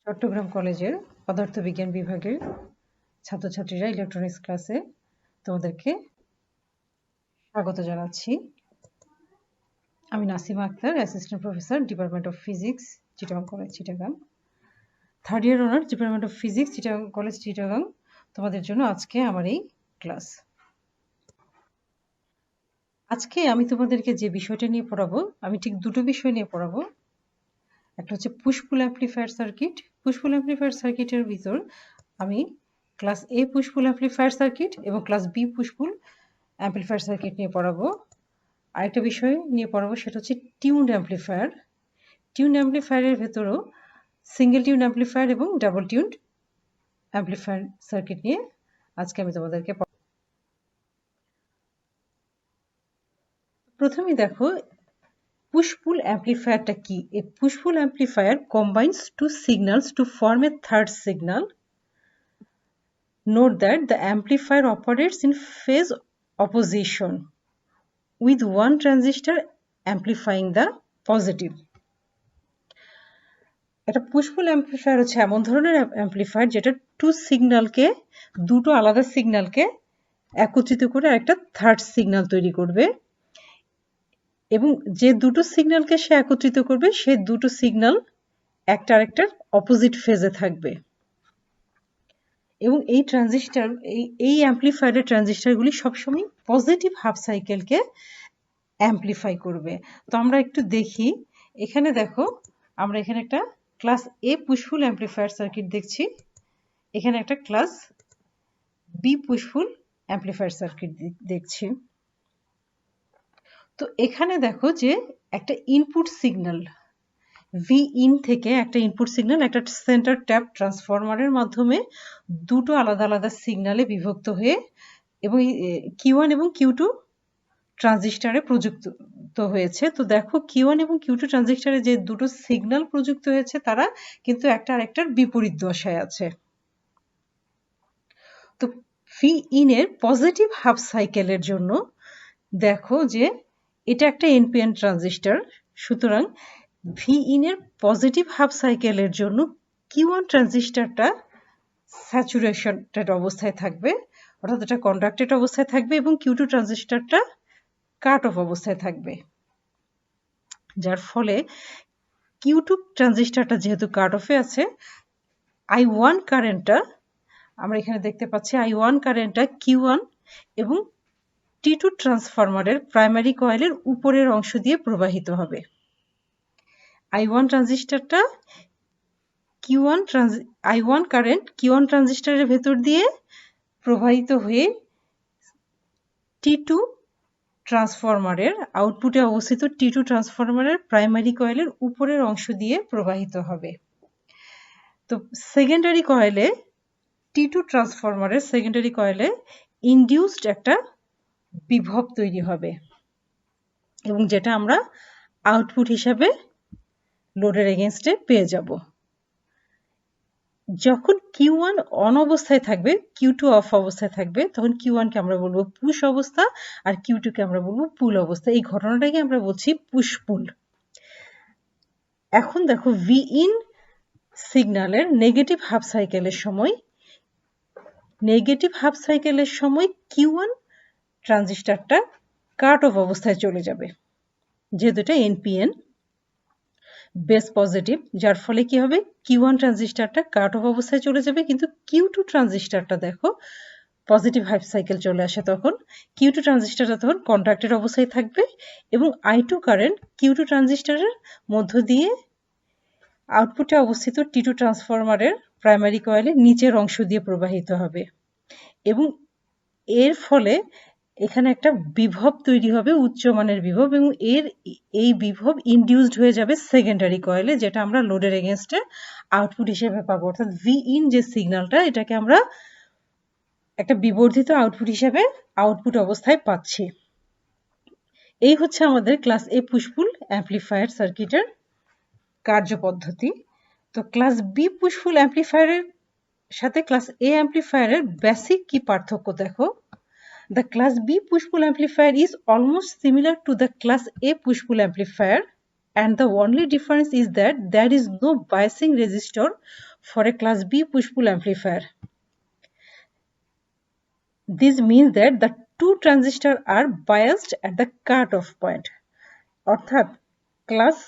চট্টগ্রাম কলেজের পদার্থবিজ্ঞান বিভাগের ছাত্রছাত্রীরা ইলেকট্রনিক্স ক্লাসে তোমাদেরকে স্বাগত জানাচ্ছি। আমি Nasima Akter, assistant professor, department of physics, Chittagong college, Chittagong. Third year honour, department of physics, Chittagong college, Chittagong. তোমাদের জন্য আজকে আমার এই ক্লাস। আজকে আমি তোমাদেরকে যে বিষয়টা নিয়ে পড়াবো, আমি ঠিক দুটো বিষয় নিয়ে পড়াবো। একটা হচ্ছে পুশ পুল অ্যাম্প্লিফায়ার সার্কিট। পুশ পুল অ্যাম্প্লিফায়ার সার্কিটের ভিতর আমি ক্লাস এ পুশ পুল অ্যাম্প্লিফায়ার সার্কিট এবং ক্লাস বি পুশ পুল অ্যাম্প্লিফায়ার সার্কিট নিয়ে পড়াবো। আরেকটা বিষয় নিয়ে পড়াবো, সেটা হচ্ছে টিউনড অ্যাম্প্লিফায়ার। টিউনড অ্যাম্প্লিফায়ারের ভেতরেও সিঙ্গেল টিউন অ্যাম্প্লিফায়ার এবং ডাবল টিউনড অ্যাম্প্লিফায়ার সার্কিট নিয়ে আজকে আমি তোমাদেরকে প্রথমেই দেখো পুশ পুল অ্যাম্প্লিফায়ারটা কি। এ push pool amplifier combines two signals to form a third signal. Note that the amplifier operates in phase opposition with one transistor amplifying the positive. একটা push পুল amplifier হচ্ছে এমন ধরনের অ্যাম্প্লিফায়ার যেটা দুটো আলাদা সিগন্যালকে একত্রিত করে একটা থার্ড সিগন্যাল তৈরি করবে, এবং যে দুটো সিগন্যালকে সে একত্রিত করবে সে দুটো সিগন্যাল একটা আরেকটার অপোজিট ফেজে থাকবে। এবং এই ট্রানজিস্টর এই অ্যাম্প্লিফায়ারের ট্রানজিস্টরগুলি সবসময় পজিটিভ হাফ সাইকেলকে অ্যাম্প্লিফাই করবে। তো আমরা একটু দেখি, এখানে দেখো আমরা এখানে একটা ক্লাস এ পুশফুল অ্যাম্প্লিফায়ার সার্কিট দেখছি, এখানে একটা ক্লাস বি পুশফুল অ্যাম্প্লিফায়ার সার্কিট দেখছি। তো এখানে দেখো যে একটা ইনপুট সিগন্যাল ভি ইন থেকে একটা ইনপুট সিগন্যাল একটা সেন্টার ট্যাপ ট্রান্সফরমারের মাধ্যমে দুটো আলাদা আলাদা সিগন্যালে বিভক্ত হয়ে এবং কিউ1 এবং কিউ2 ট্রানজিস্টারে প্রযুক্ত হয়েছে। তো দেখো কিউ1 এবং কিউ2 ট্রানজিস্টারে যে দুটো সিগন্যাল প্রযুক্ত হয়েছে তারা কিন্তু একটা আরেকটার বিপরীত দশায় আছে। তো ভি ইন এর পজিটিভ হাফ সাইকেলের জন্য দেখো যে এটা একটা এনপিএন ট্রানজিস্টর, সুতরাং ভি ইন এর পজিটিভ হাফ সাইকেলের জন্য কিউ1 ট্রানজিস্টরটা স্যাচুরেশনের অবস্থায় থাকবে, অর্থাৎ এটা কন্ডাক্টেড অবস্থায় থাকবে, এবং কিউ2 ট্রানজিস্টরটা কাট অফ অবস্থায় থাকবে। যার ফলে কিউ2 ট্রানজিস্টরটা যেহেতু কাট অফে আছে, I1 কারেন্টটা আমরা এখানে দেখতে পাচ্ছি, I1 কারেন্টটা কিউ1 এবং টি2 ট্রান্সফরমারের প্রাইমারি কয়েলের উপরের অংশ দিয়ে প্রবাহিত হবে। I1 ট্রানজিস্টরটা I1 কারেন্ট কিউ1 ট্রানজিস্টরের ভেতর দিয়ে প্রবাহিত হয়ে টি2 ট্রান্সফরমারের আউটপুটে অবস্থিত টি2 ট্রান্সফরমারের প্রাইমারি কয়েলের উপরের অংশ দিয়ে প্রবাহিত হবে। তো সেকেন্ডারি কয়েলে টি2 ট্রান্সফরমারের সেকেন্ডারি কয়েলে ইনডিউসড একটা বিভব তৈরি হবে, এবং যেটা আমরা আউটপুট হিসাবে লোডের এগেনস্টে পেয়ে যাব। যখন কিউ1 অন অবস্থায় থাকবে, কিউ2 অফ অবস্থায় থাকবে, তখন কিউ1 কে আমরা বলবো পুশ অবস্থা আর কিউ2 কে আমরা বলবো পুল অবস্থা। এই ঘটনাটাকে আমরা বলছি পুশ পুল। এখন দেখো ভি ইন সিগন্যালের নেগেটিভ হাফ সাইকেলের সময় কিউ1 ট্রানজিস্টরটা কাট অফ অবস্থায় চলে যাবে, যেহেতু এটা এনপিএন বেস পজিটিভ, যার ফলে কি হবে, কিউ1 ট্রানজিস্টরটা কাট অফ অবস্থায় চলে যাবে, কিন্তু কিউ2 ট্রানজিস্টরটা দেখো পজিটিভ হাফ সাইকেল চলে আসে, তখন কিউ2 ট্রানজিস্টরটা তখন কন্ডাক্টেড অবস্থায় থাকবে, এবং I2 কারেন্ট কিউ2 ট্রানজিস্টরের মধ্য দিয়ে আউটপুটে অবস্থিত টি2 ট্রান্সফরমারের প্রাইমারি কয়েলের নিচের অংশ দিয়ে প্রবাহিত হবে, এবং এর ফলে এখানে একটা বিভব তৈরি হবে, উচ্চমানের বিভব, এবং এই বিভব ইনডিউসড হয়ে যাবে সেকেন্ডারি কয়েলে, যেটা আমরা লোডের এগেনস্টে আউটপুট হিসেবে পাবো। অর্থাৎ ভি ইন যে সিগন্যালটা, এটাকে আমরা একটা বিবর্ধিত আউটপুট হিসেবে আউটপুট অবস্থায় পাচ্ছি। এই হচ্ছে আমাদের ক্লাস এ পুশপুল অ্যাম্প্লিফায়ার সার্কিটের কার্যপদ্ধতি। তো ক্লাস বি পুশপুল অ্যাম্প্লিফায়ারের সাথে ক্লাস এ অ্যাম্প্লিফায়ারের বেসিক কি পার্থক্য দেখো। The class B push-pull amplifier is almost similar to the class A push-pull amplifier, and the only difference is that there is no biasing resistor for a class B push-pull amplifier. This means that the two transistors are biased at the cutoff point. অর্থাৎ class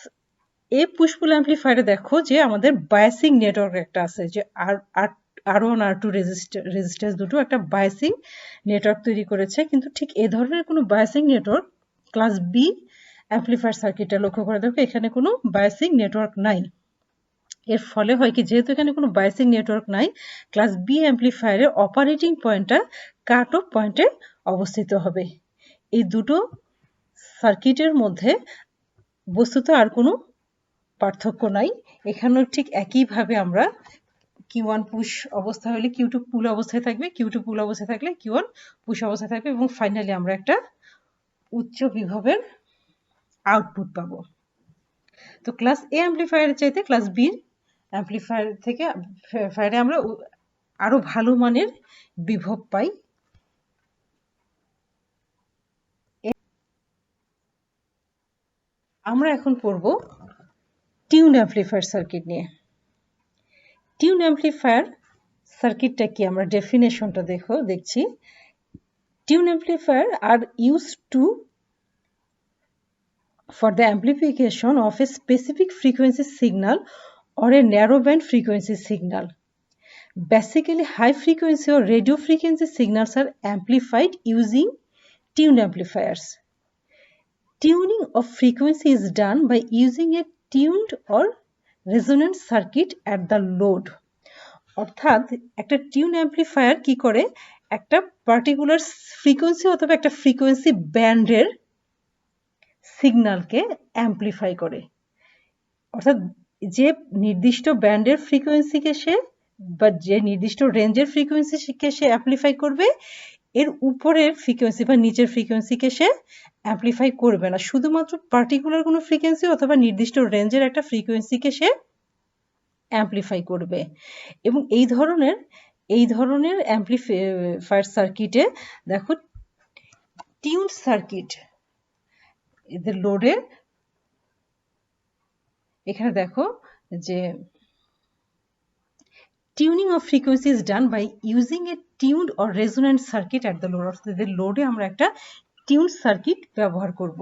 এ পুশ-পুল অ্যাম্পলিফায়ারে দেখো যে আমাদের biasing network একটা আছে, যে R1 R2 resistance দুটো একটা biasing network তৈরি করেছে, কিন্তু ঠিক এই ধরনের কোনো biasing network class B amplifier সার্কিটটা লক্ষ্য করে দেখো এখানে কোনো বায়াসিং নেটওয়ার্ক নাই। এর ফলে হয় কি, যেহেতু এখানে কোনো বায়াসিং নেটওয়ার্ক নাই, ক্লাস বি অ্যাম্পলিফায়ারের অপারেটিং পয়েন্টটা কাট অফ পয়েন্টে অবস্থিত হবে। এই দুটো সার্কিটের মধ্যে বস্তুত আর কোনো পার্থক্য নাই। এখানেও ঠিক একইভাবে আমরা Q1 পুশ অবস্থা হলে Q2 পুল অবস্থায় থাকবে, Q2 পুল অবস্থায় থাকলে Q1 পুশ অবস্থায় থাকবে, এবং ফাইনালি আমরা একটা উচ্চ বিভবের আউটপুট পাবো। তো ক্লাস এ অ্যাম্পলিফায়ারের চাইতে ক্লাস বি অ্যাম্পলিফায়ার থেকে ফায়ারে আমরা আরো ভালো মানের বিভব পাই। আমরা এখন পড়ব টিউন অ্যাম্পলিফায়ার সার্কিট নিয়ে। টিউন অ্যাম্পলিফায়ার সার্কিটটা কি, আমরা ডেফিনেশনটা দেখছি। Tune amplifier are used to for the amplification of a specific frequency signal or a narrow band frequency signal. Basically, high frequency or radio frequency signals are amplified using tuned amplifiers. Tuning of frequency is done by using a tuned or resonant circuit at the load. অর্থাৎ একটা tune amplifier কি করে, একটা particular frequency অথবা একটা frequency ব্যান্ডের সিগন্যালকে amplify করে। অর্থাৎ যে নির্দিষ্ট ব্যান্ডের ফ্রিকোয়েন্সিকে সে বা যে নির্দিষ্ট রেঞ্জের ফ্রিকোয়েন্সিকে সে অ্যাম্পলিফাই করবে, এর উপরের ফ্রিকোয়েন্সি বা নিচের ফ্রিকোয়েন্সিকে সে অ্যাম্পলিফাই করবে না, শুধুমাত্র পার্টিকুলার কোনো ফ্রিকোয়েন্সি অথবা নির্দিষ্ট রেঞ্জের একটা ফ্রিকোয়েন্সিকে সে অ্যাম্পলিফাই করবে। এবং এই ধরনের অ্যাম্পলিফায়ার সার্কিটে দেখো টিউন সার্কিট, এদের লোডে এখানে দেখো যে tuning of frequency is done by using a tuned or resonant circuit at the load. অর্থাৎ এদের লোডে আমরা একটা টিউন সার্কিট ব্যবহার করব।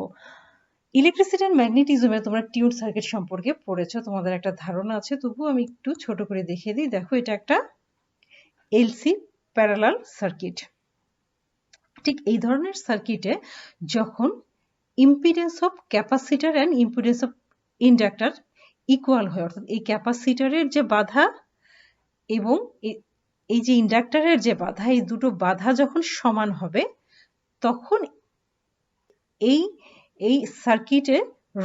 ইলেকট্রিসিটি এন্ড ম্যাগনেটিজমে তোমরা টিউন সার্কিট সম্পর্কে পড়েছো, তোমাদের একটা ধারণা আছে, তবুও আমি একটু ছোট করে দেখিয়ে দিই। দেখো এটা একটা এলসি প্যারালাল সার্কিট। ঠিক এই ধরনের সার্কিটে যখন impedance of capacitor and impedance of inductor equal হয়, অর্থাৎ এই ক্যাপাসিটরের যে বাধা এবং এই যে ইন্ডাক্টরের যে বাধা, এই দুটো বাধা যখন সমান হবে, তখন এই সার্কিটে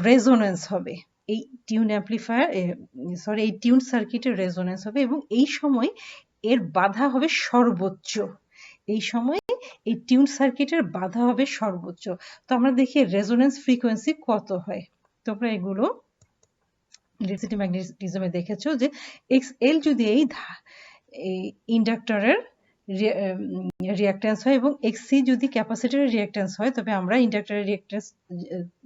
রেজোনেন্স হবে। এই টিউন অ্যাম্পলিফায়ার এই টিউন সার্কিটের রেজোনেন্স হবে, এবং এই সময় এর বাধা হবে সর্বোচ্চ। এই সময় এই টিউন সার্কিটের বাধা হবে সর্বোচ্চ। তো আমরা দেখি রেজোনেন্স ফ্রিকোয়েন্সি কত হয়। তোমরা এগুলো ইলেকট্রিসিটি ম্যাগনেটিজমে দেখেছো যে XL যদি এই ইন্ডাক্টরের রিঅ্যাক্ট্যান্স হয় এবং XC যদি ক্যাপাসিটরের রিঅ্যাক্ট্যান্স হয়, তবে আমরা ইন্ডাক্টরের রিঅ্যাক্ট্যান্স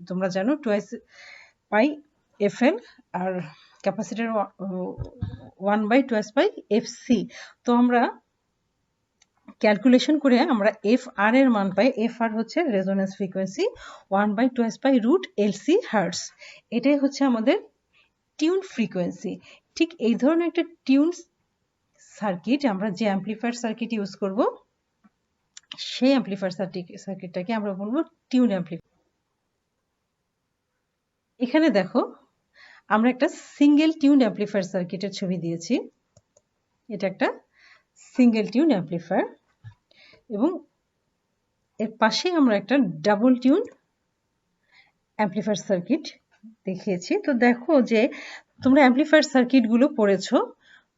তোমরা জানো 2πfL আর ক্যাপাসিটর 1/2πfC। তো আমরা ক্যালকুলেশন করে আমরা FR এর মান পাই। FR হচ্ছে রেজোনেন্স ফ্রিকোয়েন্সি 1/2π√LC হার্টজ। এটাই হচ্ছে আমাদের টিউন ফ্রিকোয়েন্সি। ঠিক এই ধরনের একটা টিউন সার্কিট আমরা যে অ্যাম্পলিফায়ার সার্কিট ইউজ করব, সেই অ্যাম্পলিফায়ার সার্কিটটাকে আমরা বলবো টিউন অ্যাম্পলিফায়ার। এখানে দেখো আমরা একটা সিঙ্গেল টিউন অ্যাম্পলিফায়ার সার্কিটের ছবি দিয়েছি। এটা একটা সিঙ্গেল টিউন অ্যাম্পলিফায়ার, এবং এর পাশে আমরা একটা ডাবল টিউন অ্যাম্পলিফায়ার সার্কিট দেখিয়েছি। তো দেখো যে তোমরা অ্যাম্পলিফায়ার সার্কিটগুলো পড়েছো,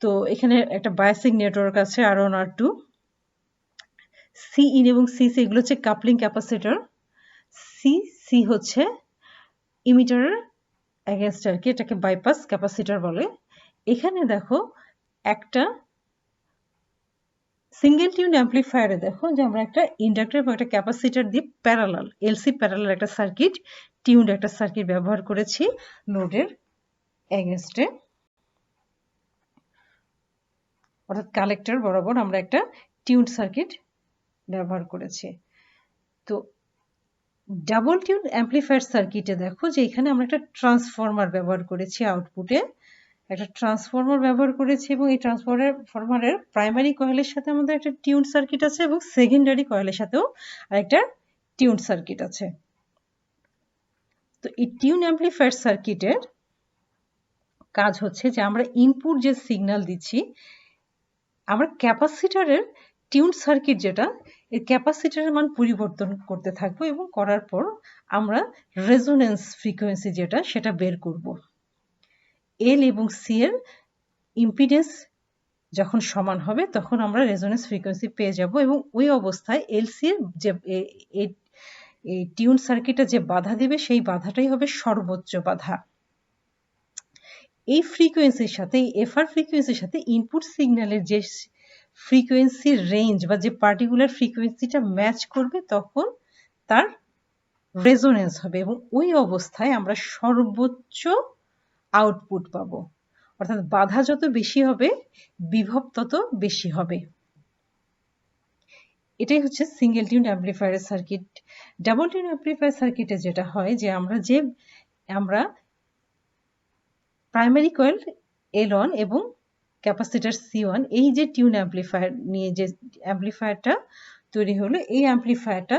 তো এখানে একটা বায়াসিং নেটওয়ার্ক আছে R1 R2, Cin এবং Cc এগুলো হচ্ছে কাপলিং ক্যাপাসিটর, Cc হচ্ছে ইমিটারের এগেনস্ট আর কি, এটাকে বাইপাস ক্যাপাসিটর বলে। এখানে দেখো একটা সিঙ্গেল টিউন অ্যাম্পলিফায়ারে দেখো যে আমরা একটা ইন্ডাক্টর বা একটা ক্যাপাসিটর দিয়ে প্যারালাল এলসি প্যারালাল একটা সার্কিট, টিউনড একটা সার্কিট ব্যবহার করেছি লোডের এগেনস্টে। অর্থাৎ কালেক্টর বরাবর আমরা একটা টিউনড সার্কিট ব্যবহার করেছি। তো ডাবল টিউন অ্যাম্পলিফায়ার সার্কিটে দেখো যে এখানে আমরা একটা ট্রান্সফরমার ব্যবহার করেছি, আউটপুটে একটা ট্রান্সফরমার ব্যবহার করেছি, এবং এই ট্রান্সফরমারের প্রাইমারি কয়েলের সাথে আমাদের একটা টিউন সার্কিট আছে এবং সেকেন্ডারি কয়েলের সাথেও আরেকটা টিউন সার্কিট আছে। তো এই টিউন অ্যাম্পলিফায়ার সার্কিটের কাজ হচ্ছে যে আমরা ইনপুট যে সিগন্যাল দিচ্ছি, আমরা ক্যাপাসিটরের টিউন সার্কিট যেটা, এই ক্যাপাসিটরের মান পরিবর্তন করতে থাকবো এবং করার পর আমরা রেজোনেন্স ফ্রিকোয়েন্সি যেটা সেটা বের করব। এল এবং সি এর ইম্পিডেন্স যখন সমান হবে তখন আমরা রেজোনেন্স ফ্রিকোয়েন্সি পেয়ে যাব, এবং ওই অবস্থায় এলসি এর যে এই টিউন সার্কিটে যে বাধা দেবে সেই বাধাটাই হবে সর্বোচ্চ বাধা। এই ফ্রিকোয়েন্সির সাথে, এই এফআর ফ্রিকোয়েন্সির সাথে ইনপুট সিগন্যালের যে ফ্রিকোয়েন্সির রেঞ্জ বা যে পার্টিকুলার ফ্রিকোয়েন্সিটা ম্যাচ করবে তখন তার রেজোনেন্স হবে, এবং ওই অবস্থায় আমরা সর্বোচ্চ আউটপুট পাবো। অর্থাৎ বাধা যত বেশি হবে বিভব তত বেশি হবে। এটাই হচ্ছে সিঙ্গেল টিউন অ্যাম্পলিফায়ারের সার্কিট। ডাবল টিউন অ্যাম্পলিফায়ার সার্কিটে যেটা হয় যে আমরা প্রাইমারি কয়েল L1 এবং ক্যাপাসিটর C1, এই যে টিউন অ্যাম্পলিফায়ার নিয়ে যে অ্যাম্পলিফায়ারটা তৈরি হলো, এই অ্যাম্পলিফায়ারটা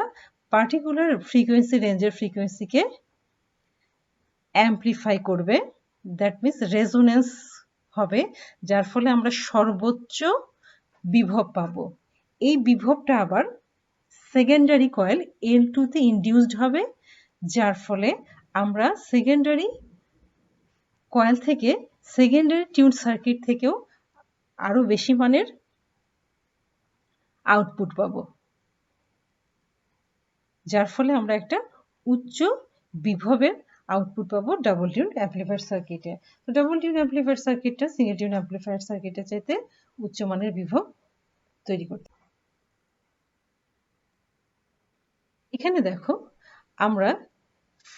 পার্টিকুলার ফ্রিকোয়েন্সি রেঞ্জের ফ্রিকোয়েন্সিকে অ্যাম্পলিফাই করবে। দ্যাট মিনস রেজোনেন্স হবে, যার ফলে আমরা সর্বোচ্চ বিভব পাবো। এই বিভবটা আবার সেকেন্ডারি কয়েল L2 তে ইনডিউসড হবে, যার ফলে আমরা সেকেন্ডারি কয়েল থেকে, সেকেন্ডারি টিউন সার্কিট থেকেও আরো বেশি মানের আউটপুট পাবো, যার ফলে আমরা একটা উচ্চ বিভবের আউটপুট পাবো ডাবল টিউন অ্যাম্পলিফায়ার সার্কিটে। তো ডাবল টিউন অ্যাম্পলিফায়ার সার্কিটটা সিঙ্গেল টিউন অ্যাম্পলিফায়ার সার্কিটের চাইতে উচ্চমানের বিভব তৈরি করতে। এখানে দেখো আমরা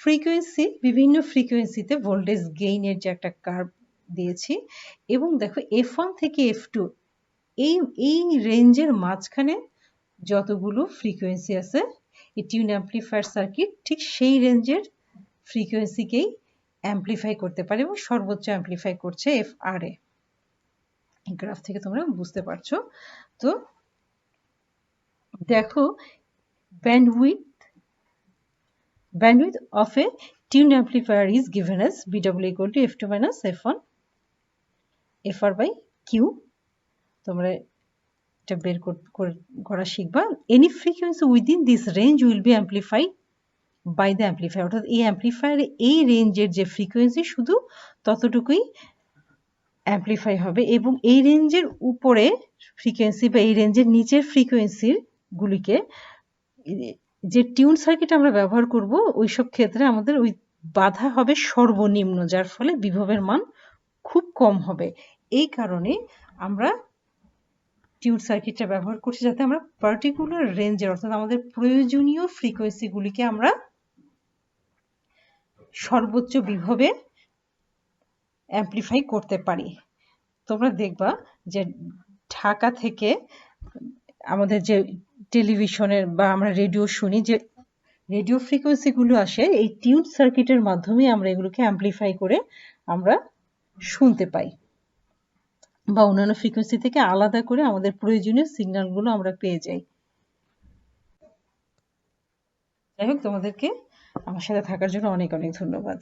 ফ্রিকোয়েন্সি, বিভিন্ন ফ্রিকোয়েন্সিতে ভোল্টেজ গেইনের যে একটা কার্ভ দিয়েছি, এবং দেখো F1 থেকে F2 এই রেঞ্জের মাঝখানে যতগুলো ফ্রিকোয়েন্সি আছে, এই টিউন অ্যাম্পলিফায়ার সার্কিট ঠিক সেই রেঞ্জের ফ্রিকোয়েন্সিকেই অ্যাম্পলিফাই করতে পারে এবং সর্বোচ্চ অ্যাম্পলিফাই করছে FR এ। এই গ্রাফ থেকে তোমরা বুঝতে পারছো। তো দেখো bandwidth of a tuned amplifier is given as BW equal to F2 minus F1 FR by Q। তোমরা এটা বের করা শিখবা। Any frequency within this range will be amplified by the amplifier। অর্থাৎ এই অ্যাম্পলিফায়ারে এই রেঞ্জের যে ফ্রিকোয়েন্সি শুধু ততটুকুই অ্যাম্পলিফাই হবে, এবং এই রেঞ্জের উপরে ফ্রিকোয়েন্সি বা এই রেঞ্জের নিচের ফ্রিকোয়েন্সির গুলিকে যে টিউন সার্কিট আমরা ব্যবহার করব ওইসব ক্ষেত্রে আমাদের ওই বাধা হবে সর্বনিম্ন, যার ফলে বিভবের মান খুব কম হবে। এই কারণে আমরা টিউন সার্কিটটা ব্যবহার করছি, যাতে আমরা পার্টিকুলার রেঞ্জের, অর্থাৎ আমাদের প্রয়োজনীয় ফ্রিকোয়েন্সিগুলিকে আমরা সর্বোচ্চ বিভবে অ্যাম্পলিফাই করতে পারি। তোমরা দেখবা যে ঢাকা থেকে আমাদের যে টেলিভিশনের বা আমরা রেডিও শুনি, যে রেডিও ফ্রিকোয়েন্সিগুলো আসে এই টিউন সার্কিটের মাধ্যমে আমরা এগুলোকে অ্যাম্পলিফাই করে আমরা শুনতে পাই, বা অন্যান্য ফ্রিকোয়েন্সি থেকে আলাদা করে আমাদের প্রয়োজনীয় সিগন্যালগুলো আমরা পেয়ে যাই। যাই হোক, তোমাদেরকে আমার সাথে থাকার জন্য অনেক অনেক ধন্যবাদ।